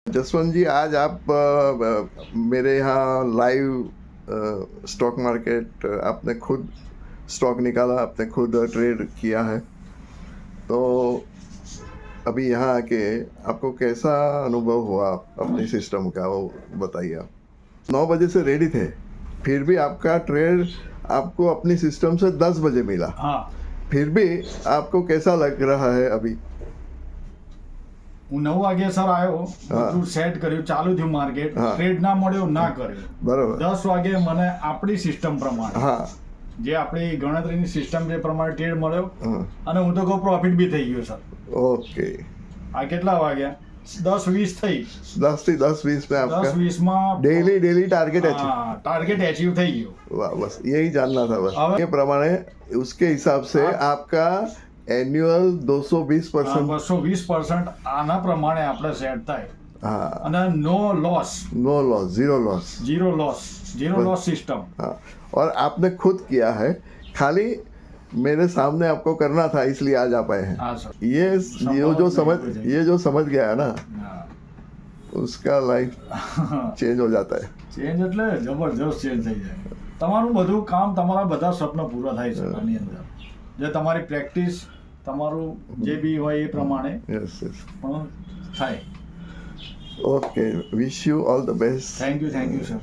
जसवंत जी, आज आप मेरे यहाँ लाइव स्टॉक मार्केट आपने खुद स्टॉक निकाला, आपने खुद ट्रेड किया है, तो अभी यहाँ आके आपको कैसा अनुभव हुआ अपनी सिस्टम का, वो बताइए आप। 9 बजे से रेडी थे, फिर भी आपका ट्रेड आपको अपनी सिस्टम से 10 बजे मिला। हाँ, फिर भी आपको कैसा लग रहा है अभी? હું 9 વાગે સર આવ્યો, હા. બધું સેટ કર્યું, ચાલુ થયું માર્કેટ, હા. ટ્રેડ ના મળ્યો, ના કર્યો. બરોબર. 10 વાગે મને આપણી સિસ્ટમ પ્રમાણે, હા, જે આપણી ગણતરીની સિસ્ટમ જે પ્રમાણે ટ્રેડ મળ્યો, હા, અને હું તો કહું પ્રોફિટ બી થઈ ગયો સર. ઓકે. આ કેટલા વાગ્યા? 10:20 થઈ. 10 થી 10:20 में आपका 10:20 માં डेली टारगेट है। હા, ટાર્ગેટ એચીવ થઈ ગયો. वाह, बस यही जानना था बस। अब- ये प्रमाणे उसके हिसाब से आपका एनुअल 220%। 220% આના પ્રમાણે આપણે સેટ થાય, हाँ, અને no loss, no loss, zero loss. Zero loss system. हाँ, और आपने खुद किया है, खाली मेरे सामने आपको करना था, इसलिए आज आप आए हैं। હા સર. ये जो समझ गया है ना, હા. उसका लाइफ चेंज हो जाता है। ચેન્જ એટલે જબરજસ્ત ચેન્જ થઈ જાય. તમારું બધું કામ, તમારા બધા સ્વપ્ન પૂરા થાય છે આની અંદર. જે તમારી પ્રેક્ટિસ, તમારું જે બી હોય એ પ્રમાણે यस यस। પણ થાય. Okay, wish you all the best. Thank you sir.